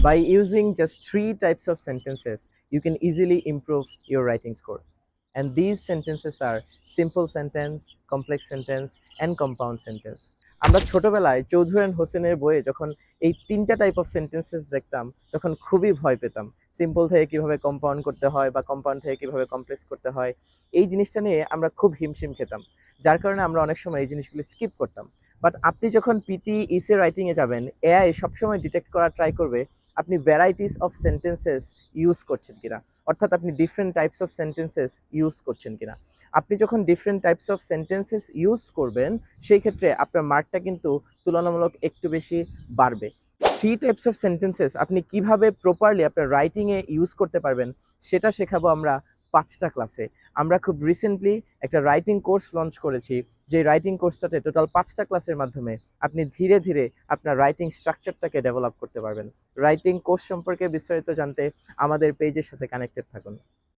By using just 3 types of sentences, you can easily improve your writing score. And these sentences are simple sentence, complex sentence, and compound sentence. আমরা ছোটবেলায় Chowdhury and হোসেনের বইয়ে যখন এই 3টা type of sentences দেখতাম তখন খুবই ভয় পেতাম। সিম্পল থেকে কিভাবে কম্পাউন্ড করতে হয় বা কম্পাউন্ড থেকে কিভাবে কমপ্লেক্স করতে হয়, এই জিনিসটা নিয়ে আমরা খুব হিমশিম খেতাম। যার কারণে আমরা অনেক সময় এই জিনিসগুলো স্কিপ করতাম। বাট আপনি যখন পিটি ইসে রাইটিংয়ে যাবেন, এআই সবসময় ডিটেক্ট করা ট্রাই করবে আপনি ভ্যারাইটিস অফ সেন্টেন্সেস ইউজ করছেন কিনা, অর্থাৎ আপনি different types of sentences use করছেন কিনা। আপনি যখন different types of sentences use করবেন, সেই ক্ষেত্রে আপনার মার্কটা কিন্তু তুলনামূলক একটু বেশি বাড়বে। 3 টাইপস অফ সেন্টেন্সেস আপনি কিভাবে প্রপারলি আপনার রাইটিংয়ে ইউজ করতে পারবেন সেটা শেখাবো আমরা 5টা ক্লাসে। আমরা খুব রিসেন্টলি একটা রাইটিং কোর্স লঞ্চ করেছি, যে রাইটিং কোর্সটাতে টোটাল 5টা ক্লাসের মাধ্যমে আপনি ধীরে ধীরে আপনার রাইটিং স্ট্রাকচারটাকে ডেভেলপ করতে পারবেন। রাইটিং কোর্স সম্পর্কে বিস্তারিত জানতে আমাদের পেজের সাথে কানেক্টেড থাকুন।